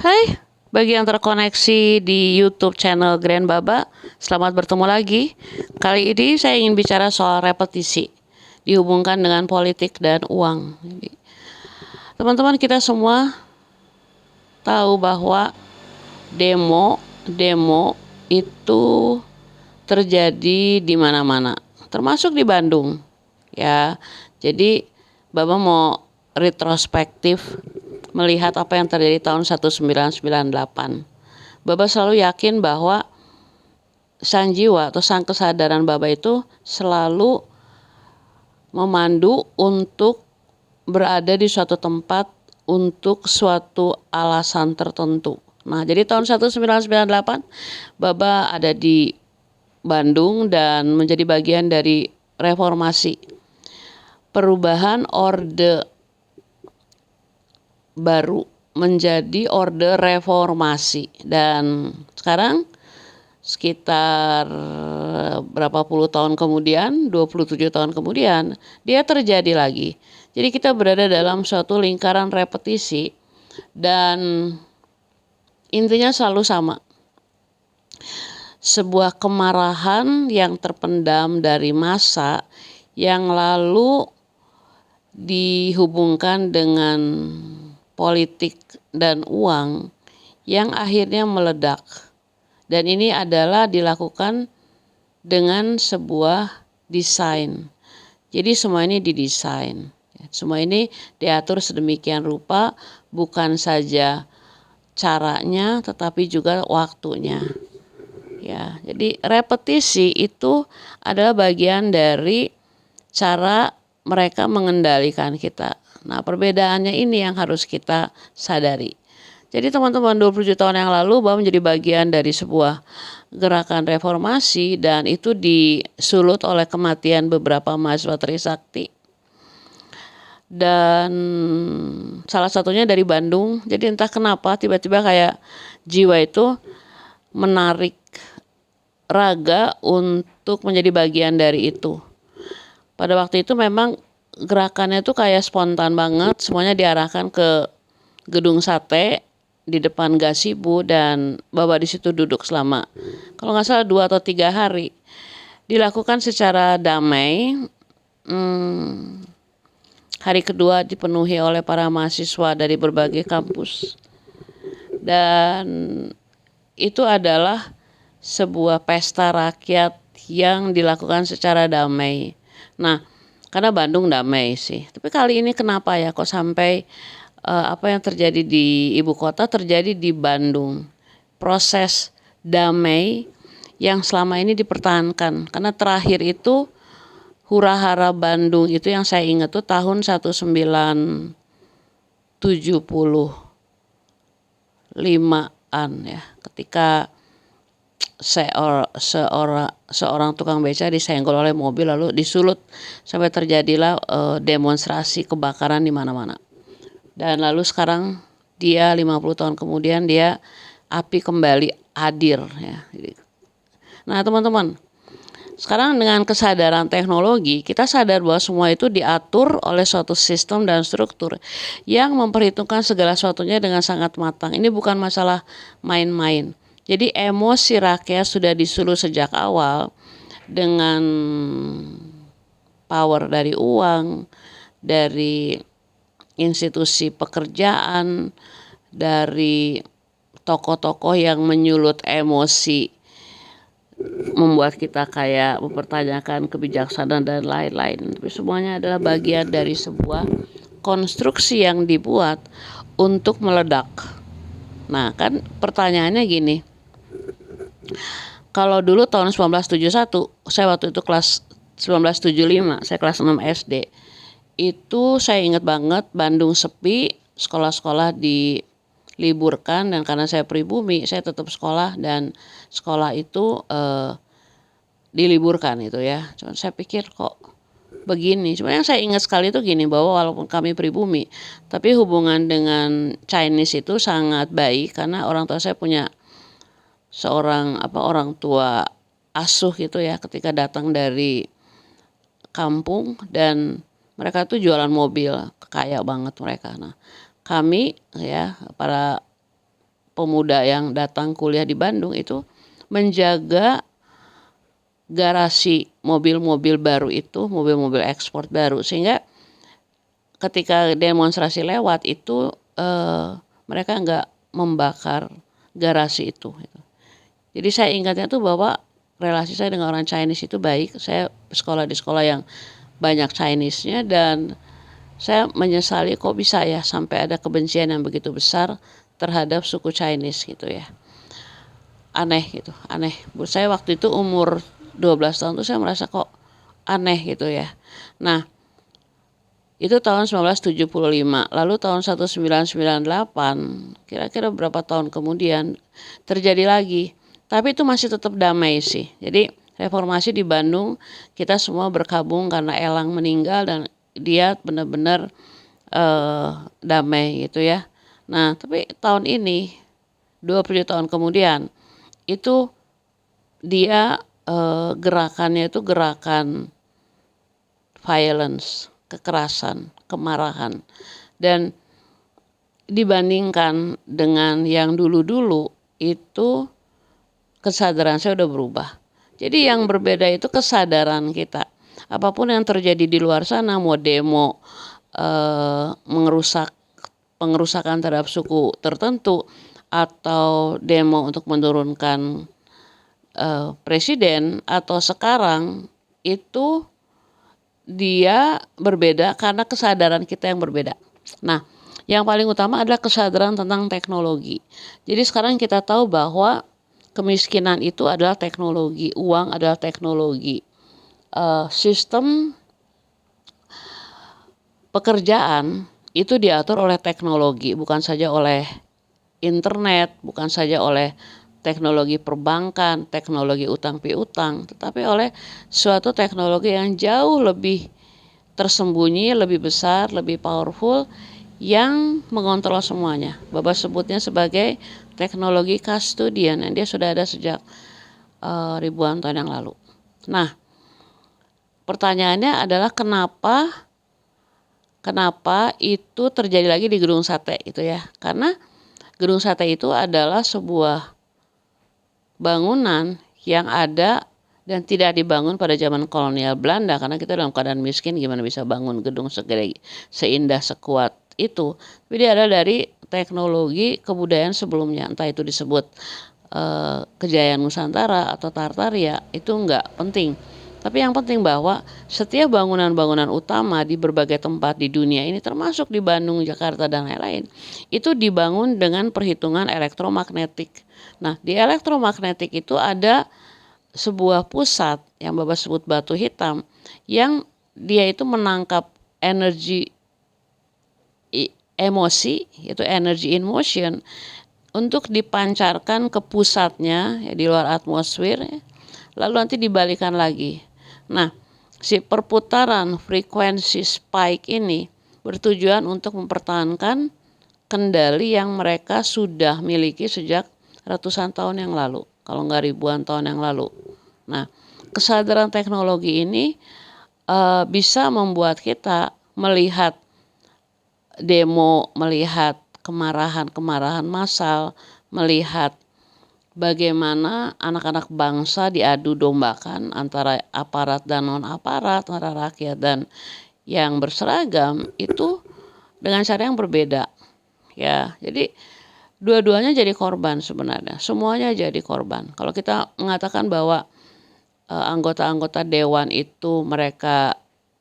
Hai, bagi yang terkoneksi di YouTube channel Grand Baba, selamat bertemu lagi. Kali ini saya ingin bicara soal repetisi, dihubungkan dengan politik dan uang. Teman-teman, kita semua tahu bahwa demo itu terjadi di mana-mana, termasuk di Bandung. Ya, jadi Baba mau retrospektif melihat apa yang terjadi tahun 1998. Baba selalu yakin bahwa sang jiwa atau sang kesadaran Baba itu selalu memandu untuk berada di suatu tempat untuk suatu alasan tertentu. Nah, jadi tahun 1998 Baba ada di Bandung dan menjadi bagian dari reformasi. Perubahan orde baru menjadi orde reformasi, dan sekarang sekitar berapa puluh tahun kemudian, 27 tahun kemudian, dia terjadi lagi. Jadi kita berada dalam suatu lingkaran repetisi dan intinya selalu sama. Sebuah kemarahan yang terpendam dari masa yang lalu dihubungkan dengan politik dan uang yang akhirnya meledak. Dan ini adalah dilakukan dengan sebuah desain. Jadi semua ini didesain. Semua ini diatur sedemikian rupa, bukan saja caranya tetapi juga waktunya. Ya, jadi repetisi itu adalah bagian dari cara mereka mengendalikan kita. Nah, perbedaannya ini yang harus kita sadari. Jadi teman-teman, 27 tahun yang lalu bahwa menjadi bagian dari sebuah gerakan reformasi dan itu disulut oleh kematian beberapa mahasiswa Trisakti. Dan salah satunya dari Bandung. Jadi entah kenapa tiba-tiba kayak jiwa itu menarik raga untuk menjadi bagian dari itu. Pada waktu itu memang gerakannya tuh kayak spontan banget, semuanya diarahkan ke gedung sate di depan gazebo dan Baba di situ duduk selama kalau nggak salah 2 atau 3 hari. Dilakukan secara damai. Hari kedua dipenuhi oleh para mahasiswa dari berbagai kampus. Dan itu adalah sebuah pesta rakyat yang dilakukan secara damai. Nah, karena Bandung damai sih. Tapi kali ini kenapa ya kok sampai apa yang terjadi di ibu kota terjadi di Bandung. Proses damai yang selama ini dipertahankan. Karena terakhir itu hura-hara Bandung itu yang saya ingat tuh tahun 1975-an ya. Ketika seorang tukang beca disenggol oleh mobil lalu disulut sampai terjadilah demonstrasi kebakaran di mana-mana. Dan lalu sekarang dia 50 tahun kemudian dia api kembali hadir ya. Nah, teman-teman, sekarang dengan kesadaran teknologi kita sadar bahwa semua itu diatur oleh suatu sistem dan struktur yang memperhitungkan segala sesuatunya dengan sangat matang. Ini bukan masalah main-main. Jadi emosi rakyat sudah disulut sejak awal dengan power dari uang, dari institusi pekerjaan, dari tokoh-tokoh yang menyulut emosi, membuat kita kayak mempertanyakan kebijaksanaan dan lain-lain. Tapi semuanya adalah bagian dari sebuah konstruksi yang dibuat untuk meledak. Nah, kan pertanyaannya gini. Kalau dulu tahun 1971, saya waktu itu kelas 1975, saya kelas 6 SD. Itu saya ingat banget Bandung sepi, sekolah-sekolah diliburkan, dan karena saya pribumi, saya tetap sekolah dan sekolah itu diliburkan itu ya. Cuma saya pikir kok begini. Cuma yang saya ingat sekali itu gini, bahwa walaupun kami pribumi, tapi hubungan dengan Chinese itu sangat baik karena orang tua saya punya seorang orang tua asuh gitu ya, ketika datang dari kampung dan mereka tuh jualan mobil, kaya banget mereka. Nah, kami ya para pemuda yang datang kuliah di Bandung itu menjaga garasi mobil-mobil baru itu, mobil-mobil ekspor baru, sehingga ketika demonstrasi lewat itu mereka nggak membakar garasi itu. Jadi saya ingatnya tuh bahwa relasi saya dengan orang Chinese itu baik. Saya sekolah di sekolah yang banyak Chinese-nya dan saya menyesali kok bisa ya sampai ada kebencian yang begitu besar terhadap suku Chinese gitu ya. Aneh gitu, aneh. Buat saya waktu itu umur 12 tahun tuh saya merasa kok aneh gitu ya. Nah, itu tahun 1975, lalu tahun 1998, kira-kira berapa tahun kemudian terjadi lagi. Tapi itu masih tetap damai sih. Jadi reformasi di Bandung kita semua berkabung karena Elang meninggal dan dia benar-benar damai gitu ya. Nah, tapi tahun ini 27 tahun kemudian itu dia gerakannya itu gerakan violence, kekerasan, kemarahan. Dan dibandingkan dengan yang dulu-dulu itu kesadaran saya udah berubah. Jadi yang berbeda itu kesadaran kita. Apapun yang terjadi di luar sana, mau demo, pengerusakan terhadap suku tertentu, atau demo untuk menurunkan presiden, atau sekarang itu dia berbeda karena kesadaran kita yang berbeda. Nah, yang paling utama adalah kesadaran tentang teknologi. Jadi sekarang kita tahu bahwa kemiskinan itu adalah teknologi, uang adalah teknologi. Sistem pekerjaan itu diatur oleh teknologi, bukan saja oleh internet, bukan saja oleh teknologi perbankan, teknologi utang piutang, tetapi oleh suatu teknologi yang jauh lebih tersembunyi, lebih besar, lebih powerful, yang mengontrol semuanya. Bapak sebutnya sebagai teknologi custodian, yang dia sudah ada sejak ribuan tahun yang lalu. Nah, pertanyaannya adalah kenapa itu terjadi lagi di Gedung Sate itu ya? Karena Gedung Sate itu adalah sebuah bangunan yang ada dan tidak dibangun pada zaman kolonial Belanda, karena kita dalam keadaan miskin, gimana bisa bangun gedung segede, seindah, sekuat itu. Tapi dia ada dari teknologi kebudayaan sebelumnya, entah itu disebut kejayaan Nusantara atau Tartaria, itu enggak penting. Tapi yang penting bahwa setiap bangunan-bangunan utama di berbagai tempat di dunia ini, termasuk di Bandung, Jakarta, dan lain-lain, itu dibangun dengan perhitungan elektromagnetik. Nah, di elektromagnetik itu ada sebuah pusat yang Bapak sebut batu hitam, yang dia itu menangkap energi emosi, yaitu energy in motion, untuk dipancarkan ke pusatnya ya, di luar atmosfer, ya, lalu nanti dibalikan lagi. Nah, si perputaran frekuensi spike ini bertujuan untuk mempertahankan kendali yang mereka sudah miliki sejak ratusan tahun yang lalu, kalau nggak ribuan tahun yang lalu. Nah, kesadaran teknologi ini bisa membuat kita melihat demo, melihat kemarahan-kemarahan massal, melihat bagaimana anak-anak bangsa diadu dombakan antara aparat dan non-aparat, antara rakyat dan yang berseragam, itu dengan cara yang berbeda. Ya, jadi dua-duanya jadi korban sebenarnya. Semuanya jadi korban. Kalau kita mengatakan bahwa anggota-anggota dewan itu mereka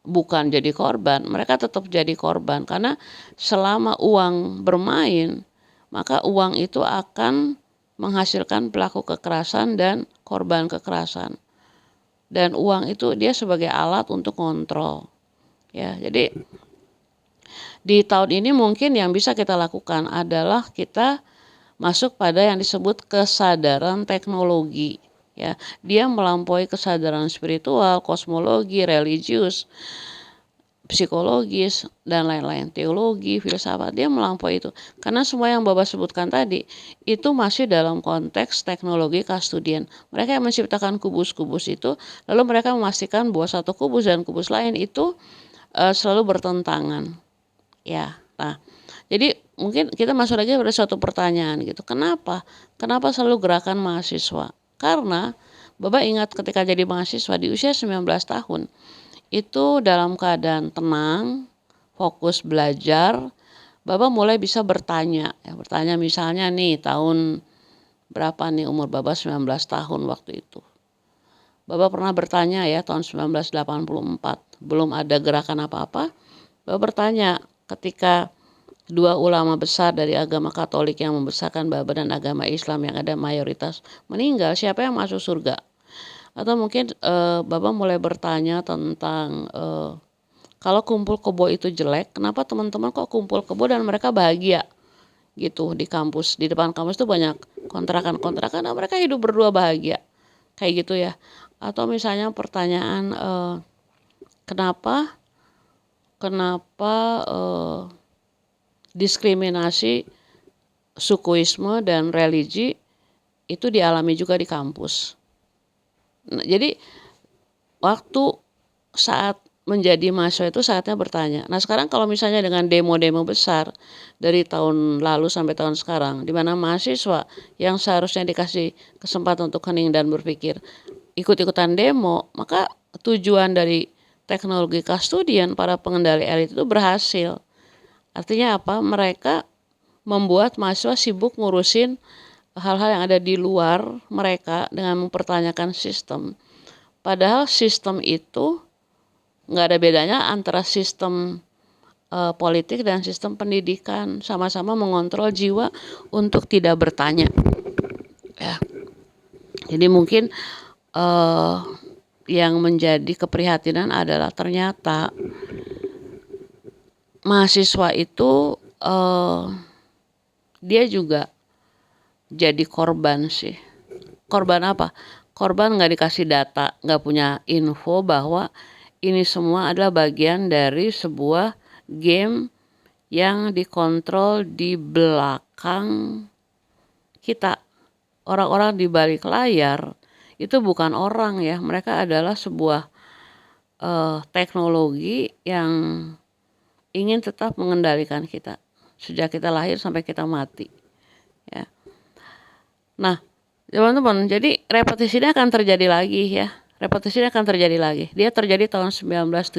bukan jadi korban, mereka tetap jadi korban, karena selama uang bermain, maka uang itu akan menghasilkan pelaku kekerasan dan korban kekerasan. Dan uang itu dia sebagai alat untuk kontrol. Ya, jadi di tahun ini mungkin yang bisa kita lakukan adalah kita masuk pada yang disebut kesadaran teknologi. Ya, dia melampaui kesadaran spiritual, kosmologi, religius, psikologis, dan lain-lain, teologi, filsafat, dia melampaui itu. Karena semua yang Bapak sebutkan tadi itu masih dalam konteks teknologi custodian. Mereka yang menciptakan kubus-kubus itu, lalu mereka memastikan bahwa satu kubus dan kubus lain itu selalu bertentangan. Ya, nah, jadi mungkin kita masuk lagi pada suatu pertanyaan gitu. Kenapa? Kenapa selalu gerakan mahasiswa? Karena Bapak ingat ketika jadi mahasiswa di usia 19 tahun, itu dalam keadaan tenang, fokus belajar, Bapak mulai bisa bertanya. Ya, bertanya misalnya nih tahun berapa nih umur Bapak 19 tahun waktu itu. Bapak pernah bertanya ya tahun 1984, belum ada gerakan apa-apa. Bapak bertanya ketika dua ulama besar dari agama Katolik yang membesarkan Bapak dan agama Islam yang ada mayoritas meninggal, siapa yang masuk surga? Atau mungkin Bapak mulai bertanya tentang kalau kumpul kebo itu jelek, kenapa teman-teman kok kumpul kebo dan mereka bahagia gitu di kampus, di depan kampus tuh banyak kontrakan-kontrakan, nah mereka hidup berdua bahagia, kayak gitu ya. Atau misalnya pertanyaan kenapa diskriminasi sukuisme dan religi itu dialami juga di kampus. Nah, jadi waktu saat menjadi mahasiswa itu saatnya bertanya. Nah sekarang kalau misalnya dengan demo-demo besar dari tahun lalu sampai tahun sekarang, di mana mahasiswa yang seharusnya dikasih kesempatan untuk hening dan berpikir ikut-ikutan demo, maka tujuan dari teknologi kastudian para pengendali elit itu berhasil. Artinya apa? Mereka membuat mahasiswa sibuk ngurusin hal-hal yang ada di luar mereka dengan mempertanyakan sistem. Padahal sistem itu nggak ada bedanya antara sistem politik dan sistem pendidikan, sama-sama mengontrol jiwa untuk tidak bertanya. Ya, jadi mungkin yang menjadi keprihatinan adalah ternyata mahasiswa itu dia juga jadi korban sih. Korban apa? Korban nggak dikasih data, nggak punya info bahwa ini semua adalah bagian dari sebuah game yang dikontrol di belakang kita. Orang-orang di balik layar itu bukan orang ya, mereka adalah sebuah teknologi yang ingin tetap mengendalikan kita sejak kita lahir sampai kita mati. Ya. Nah, teman-teman, jadi repetisi ini akan terjadi lagi ya. Repetisi ini akan terjadi lagi. Dia terjadi tahun 1975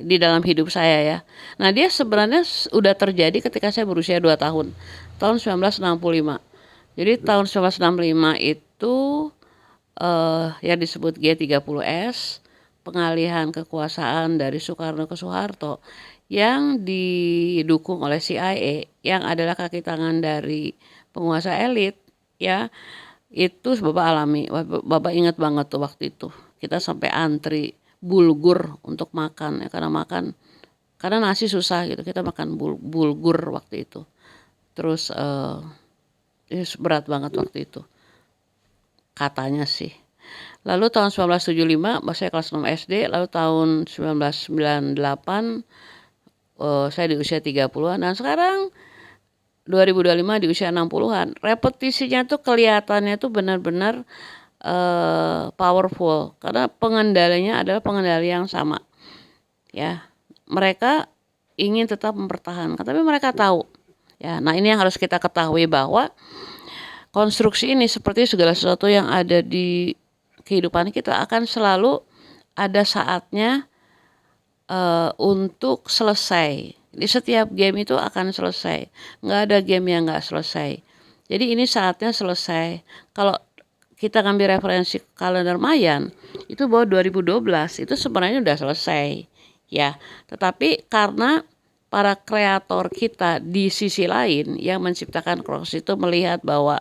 di dalam hidup saya ya. Nah, dia sebenarnya udah terjadi ketika saya berusia 2 tahun. Tahun 1965. Jadi tahun 1965 itu yang disebut G30S, pengalihan kekuasaan dari Soekarno ke Soeharto yang didukung oleh CIA yang adalah kaki tangan dari penguasa elit ya. Itu Bapak alami. Bapak ingat banget tuh waktu itu kita sampai antri bulgur untuk makan ya, karena nasi susah gitu, kita makan bulgur waktu itu. Terus berat banget waktu itu katanya sih. Lalu tahun 1975 saya kelas 6 SD, lalu tahun 1998 saya di usia 30-an, dan sekarang 2025 di usia 60-an. Repetisinya tuh kelihatannya tuh benar-benar powerful karena pengendalinya adalah pengendali yang sama. Ya, mereka ingin tetap mempertahankan, tapi mereka tahu. Ya, nah ini yang harus kita ketahui bahwa konstruksi ini seperti segala sesuatu yang ada di kehidupan kita akan selalu ada saatnya untuk selesai. Di setiap game itu akan selesai. Nggak ada game yang nggak selesai. Jadi ini saatnya selesai. Kalau kita ngambil referensi kalender Mayan, itu bahwa 2012 itu sebenarnya udah selesai. Ya, tetapi karena para kreator kita di sisi lain yang menciptakan Crocs itu melihat bahwa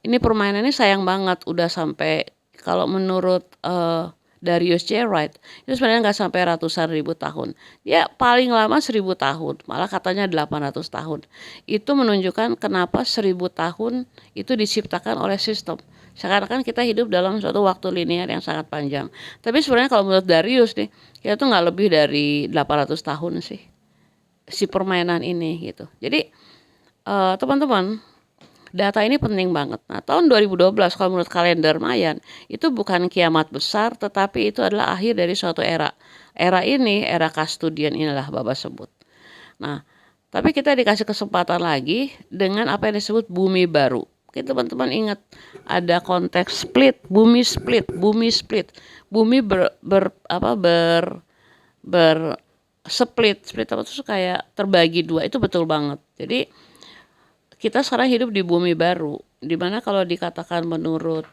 ini permainan ini sayang banget udah sampai, kalau menurut Darius J. Wright itu sebenarnya nggak sampai ratusan ribu tahun, ya paling lama 1000 tahun, malah katanya 800 tahun. Itu menunjukkan kenapa 1000 tahun itu diciptakan oleh sistem. Sekarang kan kita hidup dalam suatu waktu linear yang sangat panjang. Tapi sebenarnya kalau menurut Darius nih, kita tuh nggak lebih dari 800 tahun sih si permainan ini gitu. Jadi teman-teman, data ini penting banget. Nah, tahun 2012 kalau menurut kalender Mayan itu bukan kiamat besar, tetapi itu adalah akhir dari suatu era. Era ini, era kastudian inilah Bapak sebut. Nah, Tapi kita dikasih kesempatan lagi dengan apa yang disebut bumi baru. Oke, teman-teman ingat ada konteks split, bumi split, bumi split. Bumi ber split apa tuh kayak terbagi dua, itu betul banget. Jadi kita sekarang hidup di bumi baru, dimana kalau dikatakan menurut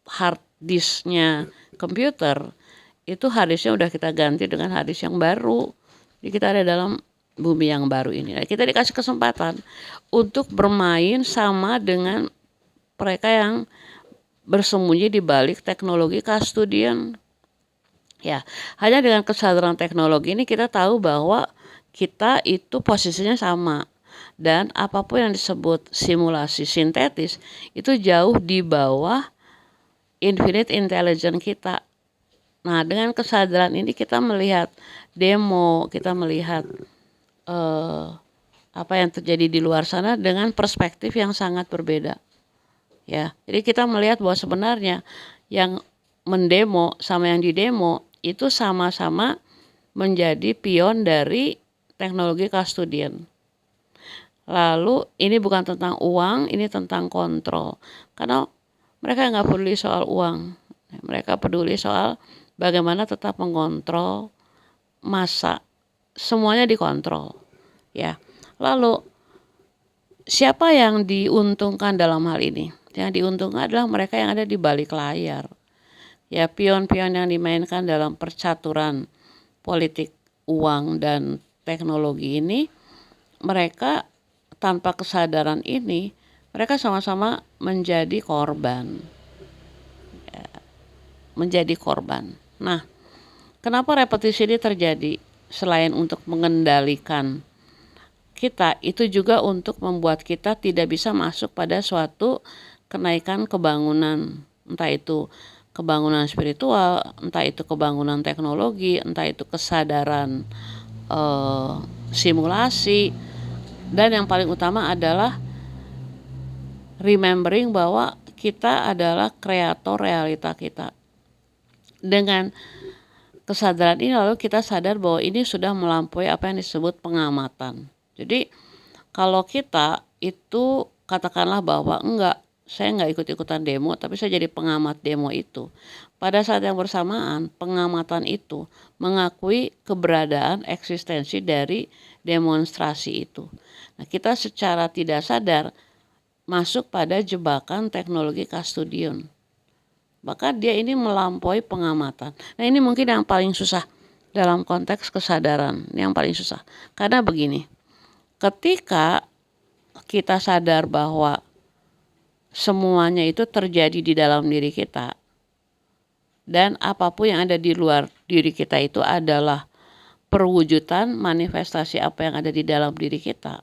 hard disknya komputer, itu hard disknya udah kita ganti dengan hard disk yang baru. Jadi kita ada dalam bumi yang baru ini. Nah, kita dikasih kesempatan untuk bermain sama dengan mereka yang bersembunyi di balik teknologi custodian. Ya, hanya dengan kesadaran teknologi ini kita tahu bahwa kita itu posisinya sama. Dan apapun yang disebut simulasi sintetis itu jauh di bawah infinite intelligence kita. Nah, dengan kesadaran ini kita melihat demo, kita melihat apa yang terjadi di luar sana dengan perspektif yang sangat berbeda. Ya, jadi kita melihat bahwa sebenarnya yang mendemo sama yang didemo itu sama-sama menjadi pion dari teknologi custodian. Lalu ini bukan tentang uang, ini tentang kontrol. Karena mereka nggak peduli soal uang, mereka peduli soal bagaimana tetap mengontrol massa. Semuanya dikontrol. Ya, lalu siapa yang diuntungkan dalam hal ini? Yang diuntungkan adalah mereka yang ada di balik layar. Ya, pion-pion yang dimainkan dalam percaturan politik uang dan teknologi ini, mereka tanpa kesadaran ini, mereka sama-sama menjadi korban. Ya, menjadi korban. Nah, kenapa repetisi ini terjadi? Selain untuk mengendalikan kita, itu juga untuk membuat kita tidak bisa masuk pada suatu kenaikan kebangunan, entah itu kebangunan spiritual, entah itu kebangunan teknologi, entah itu kesadaran simulasi, dan yang paling utama adalah remembering bahwa kita adalah kreator realita kita. Dengan kesadaran ini lalu kita sadar bahwa ini sudah melampaui apa yang disebut pengamatan. Jadi kalau kita itu katakanlah bahwa saya enggak ikut-ikutan demo, tapi saya jadi pengamat demo itu. Pada saat yang bersamaan, pengamatan itu mengakui keberadaan eksistensi dari demonstrasi itu. Nah, kita secara tidak sadar masuk pada jebakan teknologi custodian. Maka dia ini melampaui pengamatan. Nah, ini mungkin yang paling susah dalam konteks kesadaran, yang paling susah. Karena begini, ketika kita sadar bahwa semuanya itu terjadi di dalam diri kita, dan apapun yang ada di luar diri kita itu adalah perwujudan manifestasi apa yang ada di dalam diri kita,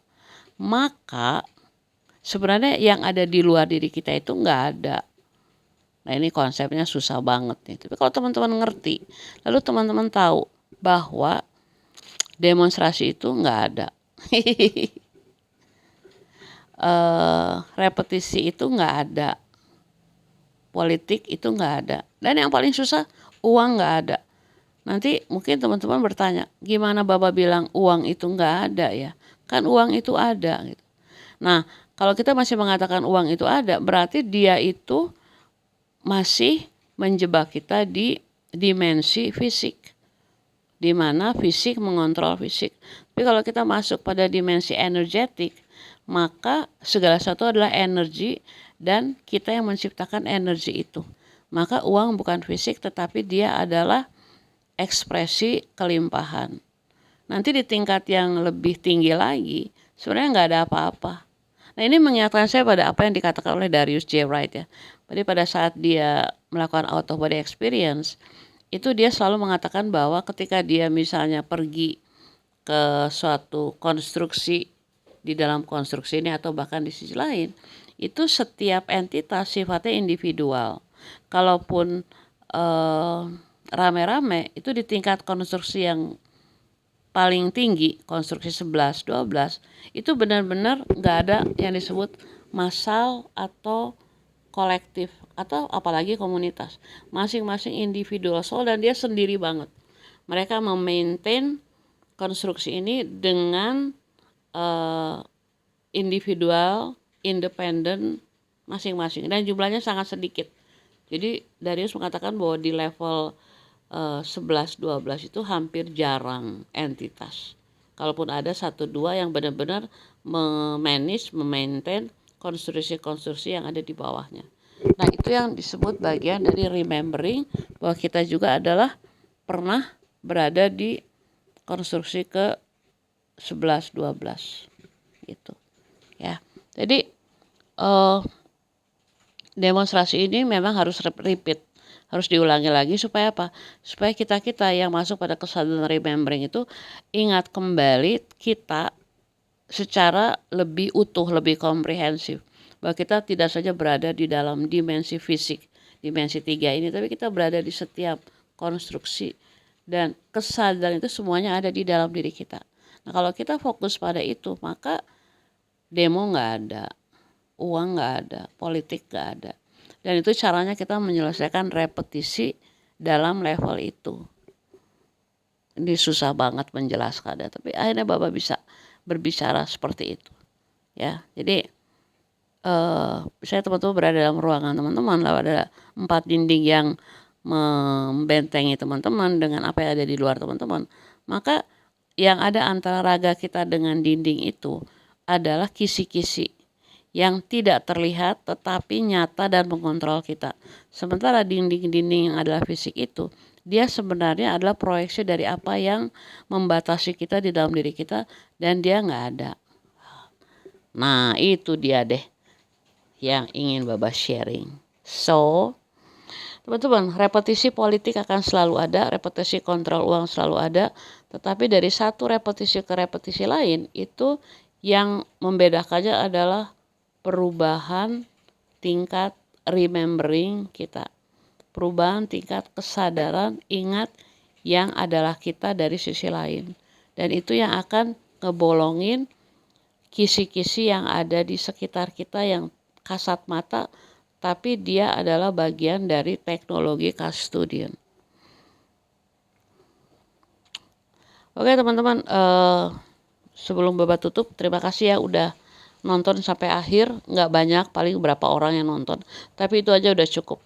maka sebenarnya yang ada di luar diri kita itu nggak ada. Nah, ini konsepnya susah banget nih. Tapi kalau teman-teman ngerti, lalu teman-teman tahu bahwa demonstrasi itu nggak ada. Repetisi itu nggak ada. Politik itu nggak ada. Dan yang paling susah, uang nggak ada. Nanti mungkin teman-teman bertanya, gimana Bapak bilang uang itu nggak ada ya? Kan uang itu ada gitu. Nah, kalau kita masih mengatakan uang itu ada, berarti dia itu masih menjebak kita di dimensi fisik, di mana fisik mengontrol fisik. Tapi kalau kita masuk pada dimensi energetik, maka segala sesuatu adalah energi dan kita yang menciptakan energi itu. Maka uang bukan fisik, tetapi dia adalah ekspresi kelimpahan. Nanti di tingkat yang lebih tinggi lagi, sebenarnya nggak ada apa-apa. Nah, ini mengingatkan saya pada apa yang dikatakan oleh Darius J. Wright ya. Jadi pada saat dia melakukan out of body experience, itu dia selalu mengatakan bahwa ketika dia misalnya pergi ke suatu konstruksi, di dalam konstruksi ini atau bahkan di sisi lain, itu setiap entitas sifatnya individual. Kalaupun rame-rame, itu di tingkat konstruksi yang paling tinggi, konstruksi 11, 12, itu benar-benar nggak ada yang disebut massal atau kolektif atau apalagi komunitas. Masing-masing individual soul dan dia sendiri banget. Mereka memaintain konstruksi ini dengan individual, independen masing-masing dan jumlahnya sangat sedikit. Jadi Darius mengatakan bahwa di level 11-12 itu hampir jarang entitas. Kalaupun ada 1-2 yang benar-benar memanage, memaintain konstruksi-konstruksi yang ada di bawahnya. Nah, itu yang disebut bagian dari remembering bahwa kita juga adalah pernah berada di konstruksi ke 11-12 gitu ya. Jadi demonstrasi ini memang harus repeat, harus diulangi lagi supaya apa? Supaya kita yang masuk pada kesadaran remembering itu ingat kembali kita secara lebih utuh, lebih komprehensif. Bahwa kita tidak saja berada di dalam dimensi fisik, dimensi 3 ini, tapi kita berada di setiap konstruksi dan kesadaran itu semuanya ada di dalam diri kita. Nah, kalau kita fokus pada itu, maka demo nggak ada, uang nggak ada, politik nggak ada. Dan itu caranya kita menyelesaikan repetisi dalam level itu. Ini susah banget menjelaskannya, tapi akhirnya Bapak bisa berbicara seperti itu. Ya, jadi saya teman-teman berada dalam ruangan teman-teman, lalu ada 4 dinding yang membentengi teman-teman dengan apa yang ada di luar teman-teman. Maka yang ada antara raga kita dengan dinding itu adalah kisi-kisi yang tidak terlihat tetapi nyata dan mengontrol kita. Sementara dinding-dinding yang adalah fisik itu, dia sebenarnya adalah proyeksi dari apa yang membatasi kita di dalam diri kita dan dia nggak ada. Nah, itu dia deh yang ingin Baba sharing. So, teman-teman, repetisi politik akan selalu ada, repetisi kontrol uang selalu ada, tetapi dari satu repetisi ke repetisi lain itu yang membedakannya adalah perubahan tingkat remembering kita. Perubahan tingkat kesadaran ingat yang adalah kita dari sisi lain. Dan itu yang akan ngebolongin kisi-kisi yang ada di sekitar kita yang kasat mata, tapi dia adalah bagian dari teknologi custodian. Oke teman-teman, sebelum Bapak tutup, terima kasih ya udah nonton sampai akhir. Nggak banyak, paling berapa orang yang nonton, tapi itu aja udah cukup.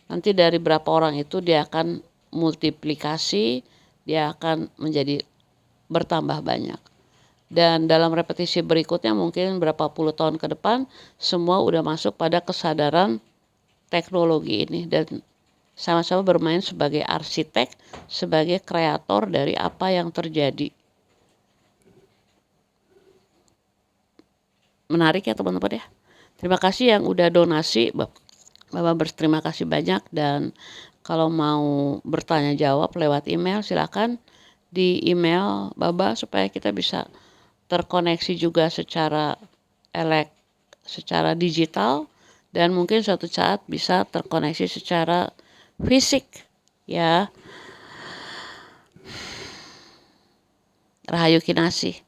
Nanti dari berapa orang itu dia akan multiplikasi, dia akan menjadi bertambah banyak. Dan dalam repetisi berikutnya mungkin berapa puluh tahun ke depan semua udah masuk pada kesadaran teknologi ini dan sama-sama bermain sebagai arsitek, sebagai kreator dari apa yang terjadi. Menarik ya teman-teman ya. Terima kasih yang udah donasi, Bapak berterima kasih banyak. Dan kalau mau bertanya jawab lewat email silakan di email Baba supaya kita bisa terkoneksi juga secara digital dan mungkin suatu saat bisa terkoneksi secara fisik ya. Rahayu kinasih.